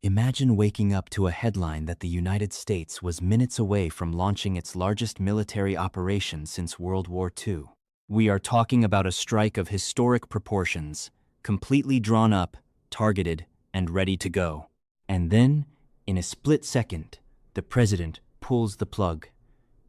Imagine waking up to a headline that the United States was minutes away from launching its largest military operation since World War II. We are talking about a strike of historic proportions, completely drawn up, targeted, and ready to go. And then, in a split second, the president pulls the plug.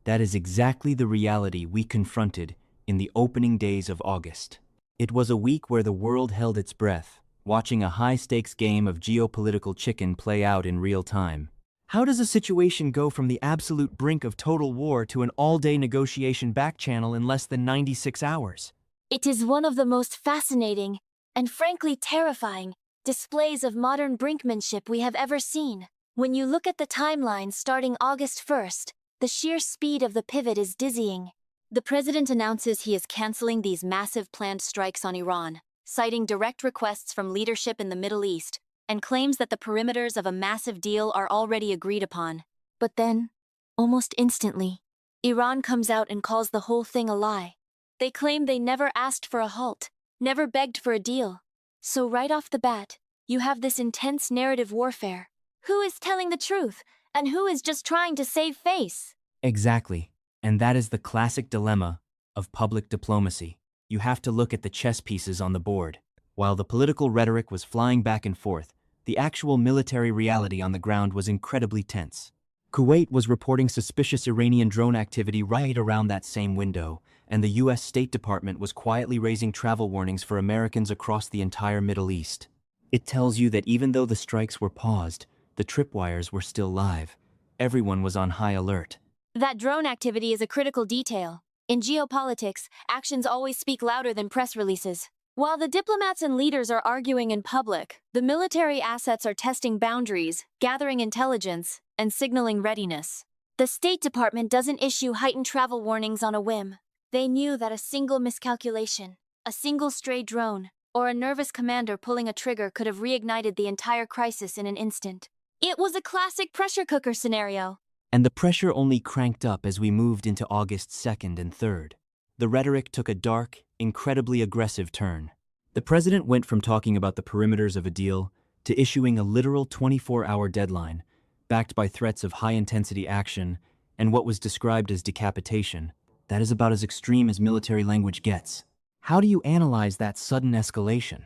That is exactly the reality we confronted in the opening days of August. It was a week where the world held its breath, watching a high-stakes game of geopolitical chicken play out in real time. How does a situation go from the absolute brink of total war to an all-day negotiation back channel in less than 96 hours? It is one of the most fascinating, and frankly terrifying, displays of modern brinkmanship we have ever seen. When you look at the timeline starting August 1st, the sheer speed of the pivot is dizzying. The president announces he is canceling these massive planned strikes on Iran, citing direct requests from leadership in the Middle East, and claims that the perimeters of a massive deal are already agreed upon. But then, almost instantly, Iran comes out and calls the whole thing a lie. They claim they never asked for a halt, never begged for a deal. So right off the bat, you have this intense narrative warfare. Who is telling the truth, and who is just trying to save face? Exactly. And that is the classic dilemma of public diplomacy. You have to look at the chess pieces on the board. While the political rhetoric was flying back and forth, the actual military reality on the ground was incredibly tense. Kuwait was reporting suspicious Iranian drone activity right around that same window, and the U.S. State Department was quietly raising travel warnings for Americans across the entire Middle East. It tells you that even though the strikes were paused, the tripwires were still live. Everyone was on high alert. That drone activity is a critical detail. In geopolitics, actions always speak louder than press releases. While the diplomats and leaders are arguing in public, the military assets are testing boundaries, gathering intelligence, and signaling readiness. The State Department doesn't issue heightened travel warnings on a whim. They knew that a single miscalculation, a single stray drone, or a nervous commander pulling a trigger could have reignited the entire crisis in an instant. It was a classic pressure cooker scenario. And the pressure only cranked up as we moved into August 2nd and 3rd. The rhetoric took a dark, incredibly aggressive turn. The president went from talking about the perimeters of a deal to issuing a literal 24-hour deadline, backed by threats of high-intensity action and what was described as decapitation. That is about as extreme as military language gets. How do you analyze that sudden escalation?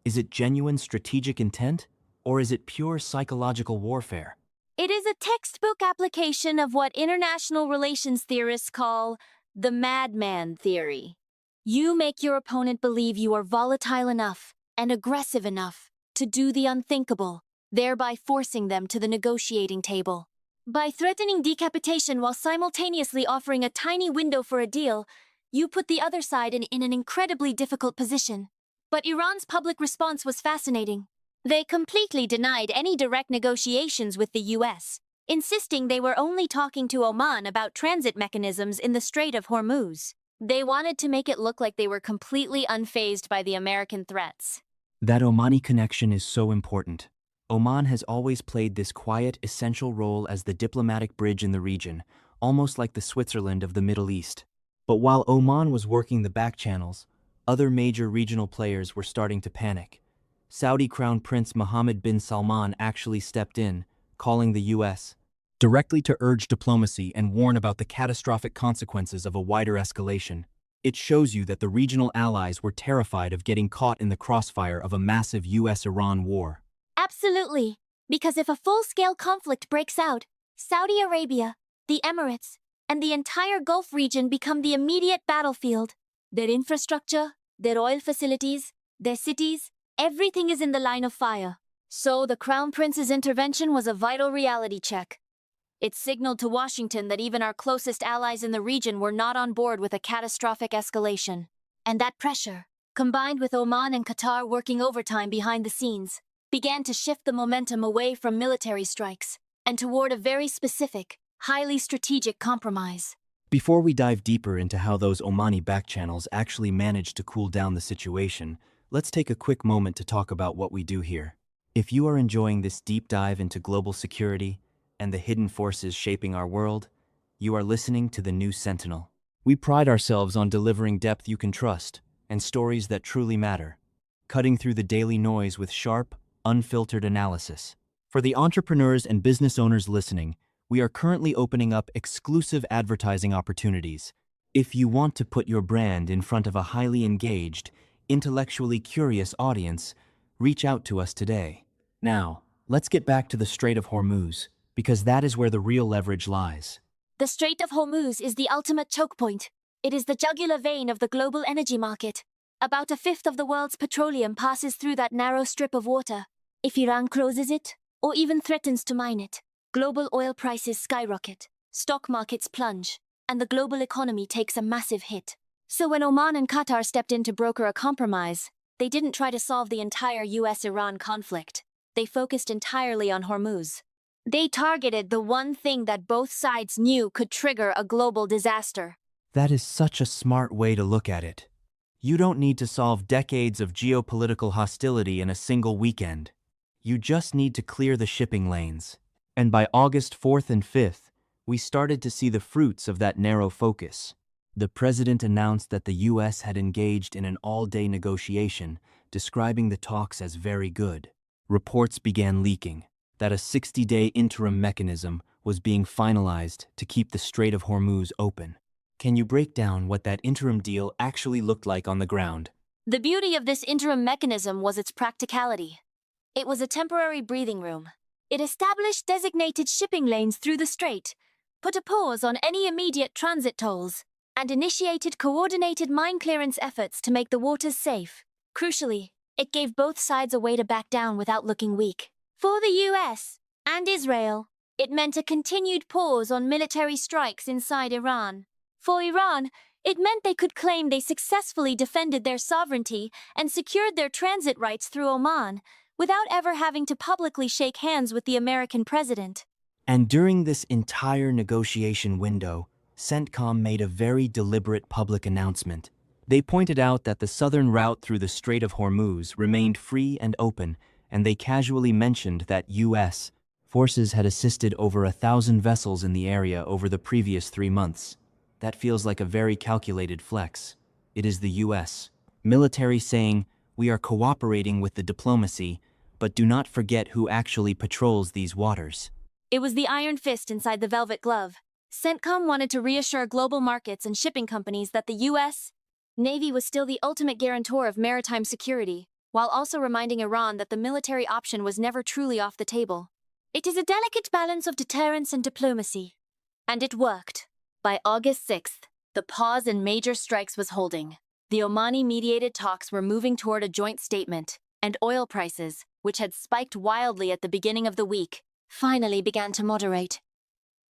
Is it genuine strategic intent, or is it pure psychological warfare? It is a textbook application of what international relations theorists call the madman theory. You make your opponent believe you are volatile enough and aggressive enough to do the unthinkable, thereby forcing them to the negotiating table. By threatening decapitation while simultaneously offering a tiny window for a deal, you put the other side in an incredibly difficult position. But Iran's public response was fascinating. They completely denied any direct negotiations with the U.S., insisting they were only talking to Oman about transit mechanisms in the Strait of Hormuz. They wanted to make it look like they were completely unfazed by the American threats. That Omani connection is so important. Oman has always played this quiet, essential role as the diplomatic bridge in the region, almost like the Switzerland of the Middle East. But while Oman was working the back channels, other major regional players were starting to panic. Saudi Crown Prince Mohammed bin Salman actually stepped in, calling the U.S. directly to urge diplomacy and warn about the catastrophic consequences of a wider escalation. It shows you that the regional allies were terrified of getting caught in the crossfire of a massive U.S.-Iran war. Absolutely, because if a full-scale conflict breaks out, Saudi Arabia, the Emirates, and the entire Gulf region become the immediate battlefield. Their infrastructure, their oil facilities, their cities, everything is in the line of fire. So the Crown Prince's intervention was a vital reality check. It signaled to Washington that even our closest allies in the region were not on board with a catastrophic escalation. And that pressure, combined with Oman and Qatar working overtime behind the scenes, began to shift the momentum away from military strikes and toward a very specific, highly strategic compromise. Before we dive deeper into how those Omani backchannels actually managed to cool down the situation, let's take a quick moment to talk about what we do here. If you are enjoying this deep dive into global security and the hidden forces shaping our world, you are listening to the New Sentinel. We pride ourselves on delivering depth you can trust and stories that truly matter, cutting through the daily noise with sharp, unfiltered analysis. For the entrepreneurs and business owners listening, we are currently opening up exclusive advertising opportunities. If you want to put your brand in front of a highly engaged, intellectually curious audience, reach out to us today. Now, let's get back to the Strait of Hormuz, because that is where the real leverage lies. The Strait of Hormuz is the ultimate choke point. It is the jugular vein of the global energy market. About a fifth of the world's petroleum passes through that narrow strip of water. If Iran closes it, or even threatens to mine it, global oil prices skyrocket, stock markets plunge, and the global economy takes a massive hit. So when Oman and Qatar stepped in to broker a compromise, they didn't try to solve the entire US-Iran conflict. They focused entirely on Hormuz. They targeted the one thing that both sides knew could trigger a global disaster. That is such a smart way to look at it. You don't need to solve decades of geopolitical hostility in a single weekend. You just need to clear the shipping lanes. And by August 4th and 5th, we started to see the fruits of that narrow focus. The president announced that the U.S. had engaged in an all-day negotiation, describing the talks as very good. Reports began leaking that a 60-day interim mechanism was being finalized to keep the Strait of Hormuz open. Can you break down what that interim deal actually looked like on the ground? The beauty of this interim mechanism was its practicality. It was a temporary breathing room. It established designated shipping lanes through the strait, put a pause on any immediate transit tolls, and initiated coordinated mine clearance efforts to make the waters safe. Crucially, it gave both sides a way to back down without looking weak. For the US and Israel, it meant a continued pause on military strikes inside Iran. For Iran, it meant they could claim they successfully defended their sovereignty and secured their transit rights through Oman without ever having to publicly shake hands with the American president. And during this entire negotiation window, CENTCOM made a very deliberate public announcement. They pointed out that the southern route through the Strait of Hormuz remained free and open, and they casually mentioned that U.S. forces had assisted over 1,000 vessels in the area over the previous 3 months. That feels like a very calculated flex. It is the U.S. military saying, "We are cooperating with the diplomacy, but do not forget who actually patrols these waters." It was the iron fist inside the velvet glove. CENTCOM wanted to reassure global markets and shipping companies that the U.S. Navy was still the ultimate guarantor of maritime security, while also reminding Iran that the military option was never truly off the table. It is a delicate balance of deterrence and diplomacy. And it worked. By August 6th, the pause in major strikes was holding. The Omani-mediated talks were moving toward a joint statement, and oil prices, which had spiked wildly at the beginning of the week, finally began to moderate.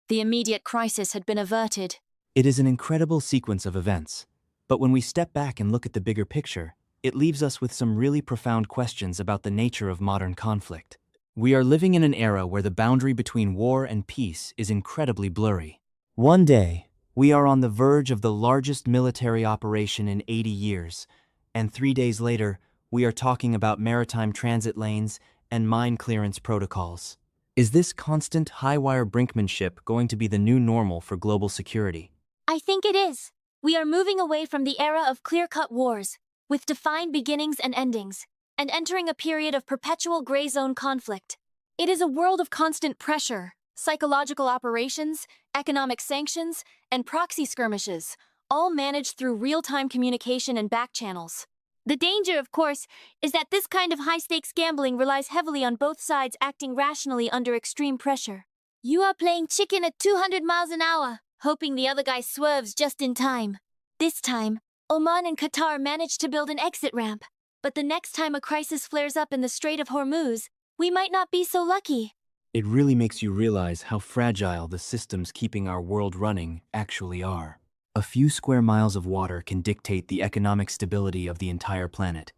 The immediate crisis had been averted. It is an incredible sequence of events. But when we step back and look at the bigger picture, it leaves us with some really profound questions about the nature of modern conflict. We are living in an era where the boundary between war and peace is incredibly blurry. One day, we are on the verge of the largest military operation in 80 years, and 3 days later, we are talking about maritime transit lanes and mine clearance protocols. Is this constant high-wire brinkmanship going to be the new normal for global security? I think it is. We are moving away from the era of clear-cut wars, with defined beginnings and endings, and entering a period of perpetual gray zone conflict. It is a world of constant pressure, psychological operations, economic sanctions, and proxy skirmishes, all managed through real-time communication and back channels. The danger, of course, is that this kind of high-stakes gambling relies heavily on both sides acting rationally under extreme pressure. You are playing chicken at 200 miles an hour, hoping the other guy swerves just in time. This time, Oman and Qatar managed to build an exit ramp, but the next time a crisis flares up in the Strait of Hormuz, we might not be so lucky. It really makes you realize how fragile the systems keeping our world running actually are. A few square miles of water can dictate the economic stability of the entire planet,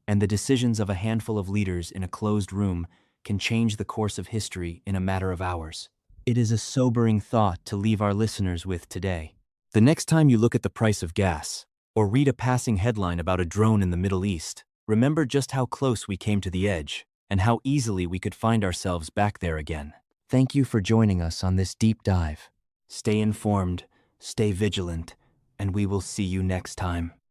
and the decisions of a handful of leaders in a closed room can change the course of history in a matter of hours. It is a sobering thought to leave our listeners with today. The next time you look at the price of gas, or read a passing headline about a drone in the Middle East, remember just how close we came to the edge, and how easily we could find ourselves back there again. Thank you for joining us on this deep dive. Stay informed, stay vigilant, and we will see you next time.